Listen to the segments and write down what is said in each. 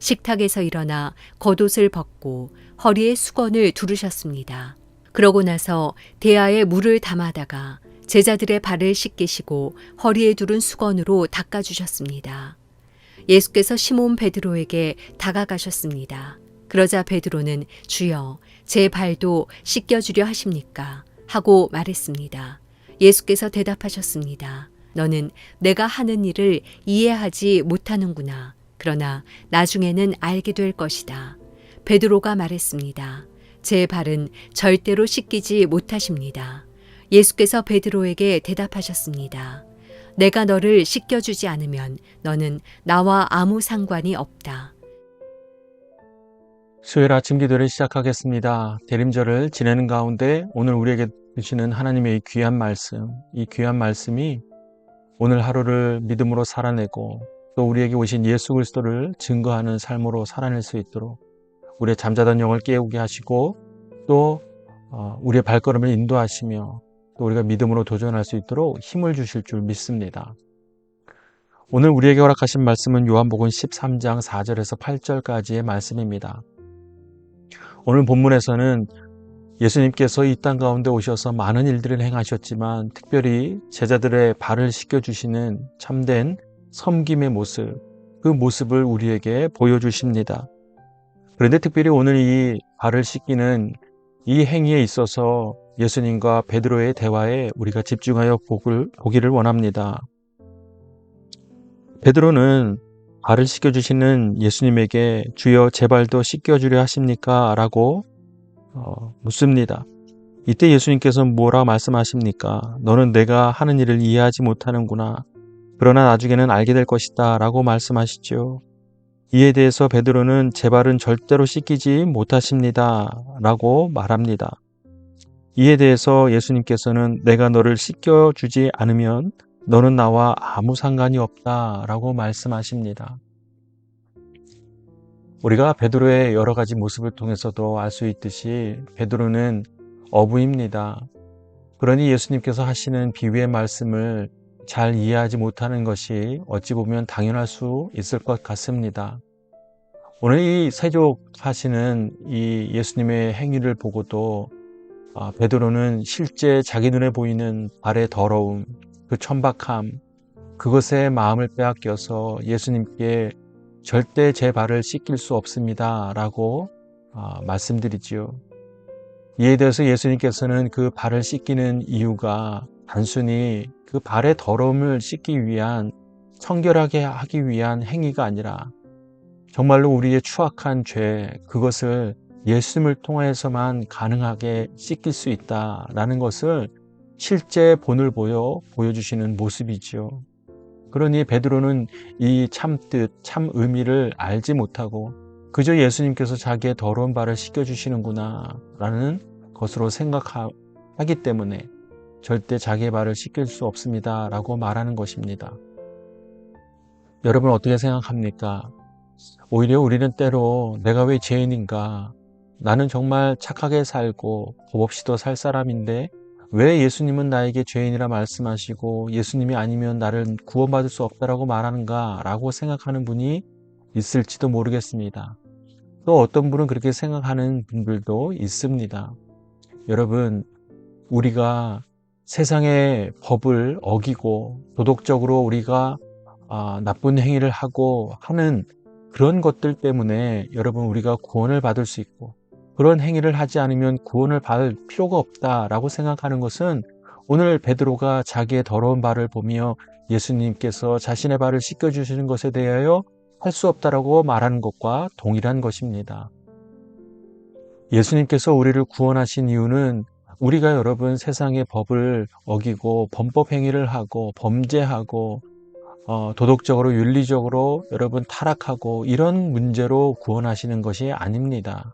식탁에서 일어나 겉옷을 벗고 허리에 수건을 두르셨습니다. 그러고 나서 대야에 물을 담아다가 제자들의 발을 씻기시고 허리에 두른 수건으로 닦아주셨습니다. 예수께서 시몬 베드로에게 다가가셨습니다. 그러자 베드로는 주여, 제 발도 씻겨주려 하십니까? 하고 말했습니다. 예수께서 대답하셨습니다. 너는 내가 하는 일을 이해하지 못하는구나. 그러나 나중에는 알게 될 것이다. 베드로가 말했습니다. 제 발은 절대로 씻기지 못하십니다. 예수께서 베드로에게 대답하셨습니다. 내가 너를 씻겨주지 않으면 너는 나와 아무 상관이 없다. 수요일 아침 기도를 시작하겠습니다. 대림절을 지내는 가운데 오늘 우리에게 주시는 하나님의 이 귀한 말씀이 오늘 하루를 믿음으로 살아내고 또 우리에게 오신 예수 그리스도를 증거하는 삶으로 살아낼 수 있도록 우리의 잠자던 영을 깨우게 하시고 또 우리의 발걸음을 인도하시며 또 우리가 믿음으로 도전할 수 있도록 힘을 주실 줄 믿습니다. 오늘 우리에게 허락하신 말씀은 요한복음 13장 4절에서 8절까지의 말씀입니다. 오늘 본문에서는 예수님께서 이 땅 가운데 오셔서 많은 일들을 행하셨지만 특별히 제자들의 발을 씻겨주시는 참된 섬김의 모습, 그 모습을 우리에게 보여주십니다. 그런데 특별히 오늘 이 발을 씻기는 이 행위에 있어서 예수님과 베드로의 대화에 우리가 집중하여 보기를 원합니다. 베드로는 발을 씻겨주시는 예수님에게 주여 제 발도 씻겨주려 하십니까? 라고 묻습니다. 이때 예수님께서 뭐라 말씀하십니까? 너는 내가 하는 일을 이해하지 못하는구나. 그러나 나중에는 알게 될 것이다 라고 말씀하시죠. 이에 대해서 베드로는 제 발은 절대로 씻기지 못하십니다 라고 말합니다. 이에 대해서 예수님께서는 내가 너를 씻겨주지 않으면 너는 나와 아무 상관이 없다 라고 말씀하십니다. 우리가 베드로의 여러 가지 모습을 통해서도 알 수 있듯이 베드로는 어부입니다. 그러니 예수님께서 하시는 비유의 말씀을 잘 이해하지 못하는 것이 어찌 보면 당연할 수 있을 것 같습니다. 오늘 이 세족 하시는 이 예수님의 행위를 보고도 베드로는 실제 자기 눈에 보이는 발의 더러움, 그 천박함, 그것에 마음을 빼앗겨서 예수님께 절대 제 발을 씻길 수 없습니다 라고 말씀드리지요. 이에 대해서 예수님께서는 그 발을 씻기는 이유가 단순히 그 발의 더러움을 씻기 위한, 청결하게 하기 위한 행위가 아니라 정말로 우리의 추악한 죄, 그것을 예수님을 통해서만 가능하게 씻길 수 있다라는 것을 실제 본을 보여주시는 모습이죠. 그러니 베드로는 이 참뜻, 참 의미를 알지 못하고 그저 예수님께서 자기의 더러운 발을 씻겨주시는구나 라는 것으로 생각하기 때문에 절대 자기의 발을 씻길 수 없습니다 라고 말하는 것입니다. 여러분 어떻게 생각합니까? 오히려 우리는 때로 내가 왜 죄인인가? 나는 정말 착하게 살고 법 없이도 살 사람인데 왜 예수님은 나에게 죄인이라 말씀하시고 예수님이 아니면 나를 구원받을 수 없다라고 말하는가? 라고 생각하는 분이 있을지도 모르겠습니다. 또 어떤 분은 그렇게 생각하는 분들도 있습니다. 여러분, 우리가 세상의 법을 어기고 도덕적으로 우리가 나쁜 행위를 하고 하는 그런 것들 때문에 여러분 우리가 구원을 받을 수 있고 그런 행위를 하지 않으면 구원을 받을 필요가 없다라고 생각하는 것은 오늘 베드로가 자기의 더러운 발을 보며 예수님께서 자신의 발을 씻겨주시는 것에 대하여 할 수 없다라고 말하는 것과 동일한 것입니다. 예수님께서 우리를 구원하신 이유는 우리가 여러분 세상의 법을 어기고 범법 행위를 하고 범죄하고 도덕적으로 윤리적으로 여러분 타락하고 이런 문제로 구원하시는 것이 아닙니다.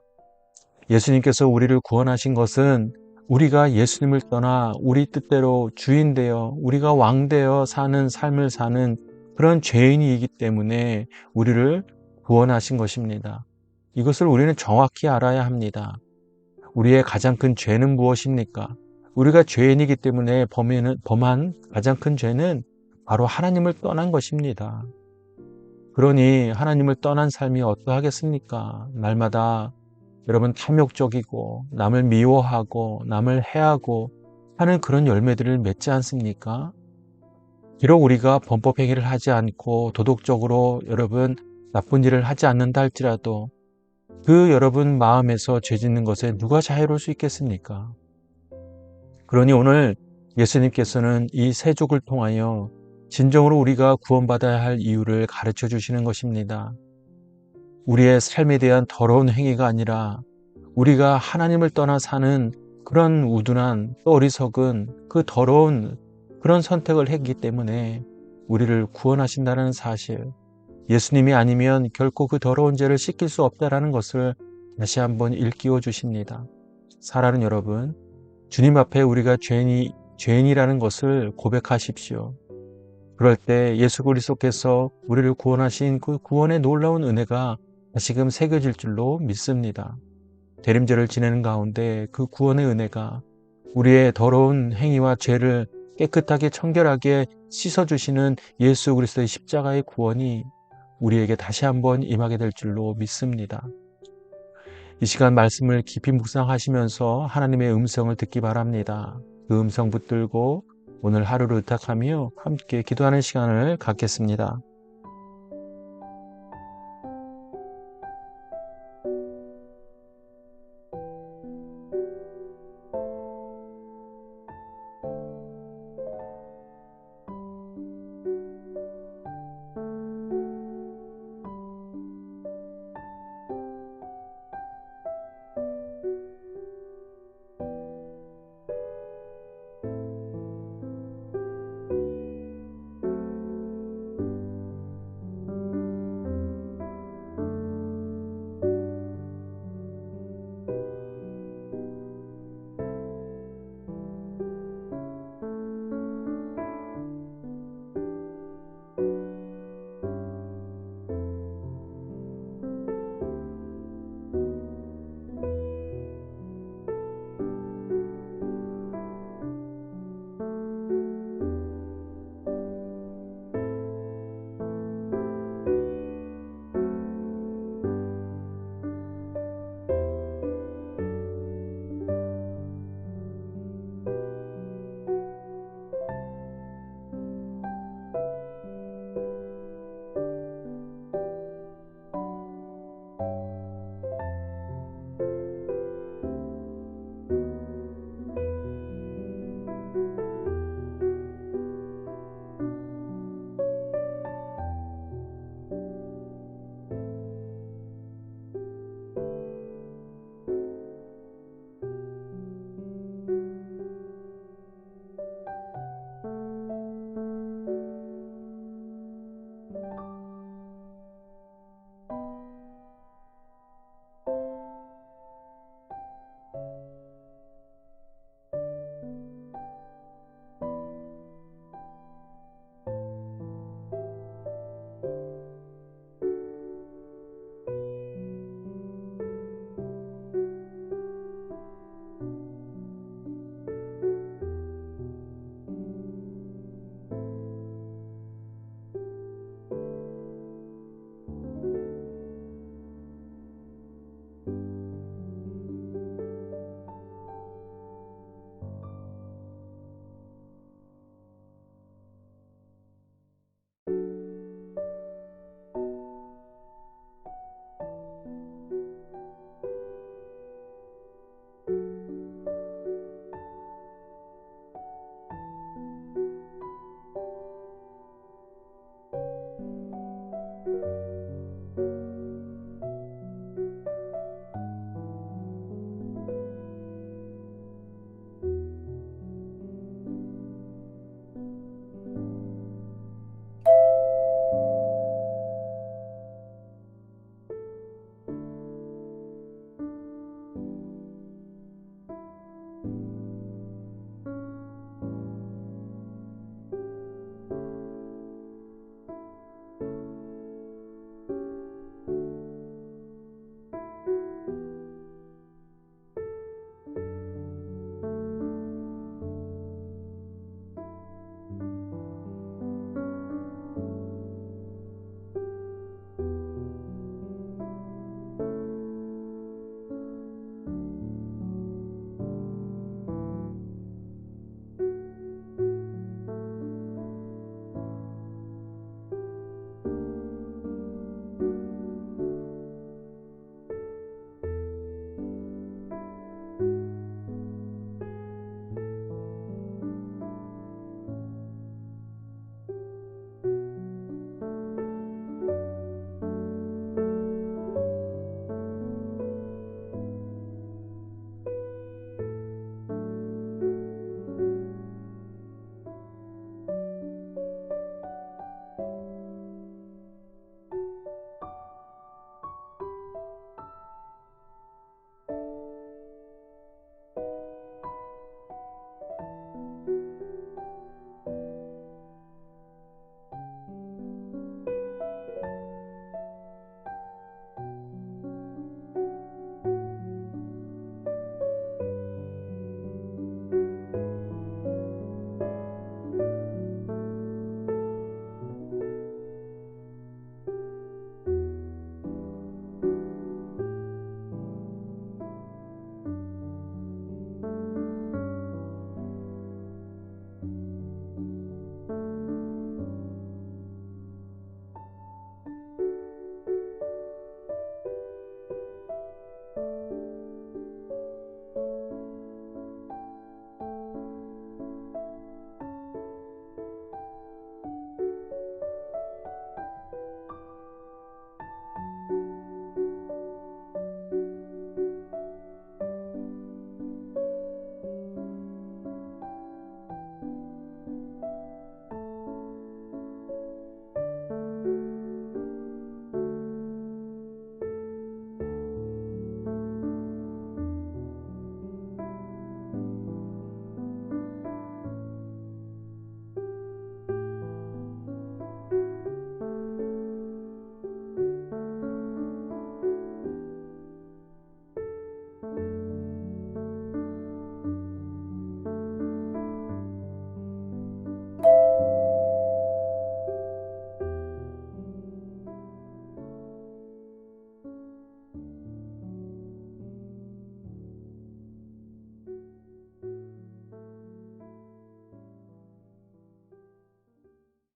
예수님께서 우리를 구원하신 것은 우리가 예수님을 떠나 우리 뜻대로 주인 되어 우리가 왕 되어 사는 삶을 사는 그런 죄인이기 때문에 우리를 구원하신 것입니다. 이것을 우리는 정확히 알아야 합니다. 우리의 가장 큰 죄는 무엇입니까? 우리가 죄인이기 때문에 범한 가장 큰 죄는 바로 하나님을 떠난 것입니다. 그러니 하나님을 떠난 삶이 어떠하겠습니까? 날마다 여러분 탐욕적이고 남을 미워하고 남을 해하고 하는 그런 열매들을 맺지 않습니까? 비록 우리가 범법 행위를 하지 않고 도덕적으로 여러분 나쁜 일을 하지 않는다 할지라도 그 여러분 마음에서 죄 짓는 것에 누가 자유로울 수 있겠습니까? 그러니 오늘 예수님께서는 이 세족을 통하여 진정으로 우리가 구원받아야 할 이유를 가르쳐 주시는 것입니다. 우리의 삶에 대한 더러운 행위가 아니라 우리가 하나님을 떠나 사는 그런 우둔한 또 어리석은 그 더러운 그런 선택을 했기 때문에 우리를 구원하신다는 사실, 예수님이 아니면 결코 그 더러운 죄를 씻길 수 없다라는 것을 다시 한번 일깨워 주십니다. 사랑하는 여러분, 주님 앞에 우리가 죄인이라는 것을 고백하십시오. 그럴 때 예수 그리스도께서 우리를 구원하신 그 구원의 놀라운 은혜가 다시금 새겨질 줄로 믿습니다. 대림절을 지내는 가운데 그 구원의 은혜가 우리의 더러운 행위와 죄를 깨끗하게 청결하게 씻어주시는 예수 그리스도의 십자가의 구원이 우리에게 다시 한번 임하게 될 줄로 믿습니다. 이 시간 말씀을 깊이 묵상하시면서 하나님의 음성을 듣기 바랍니다. 그 음성 붙들고 오늘 하루를 의탁하며 함께 기도하는 시간을 갖겠습니다.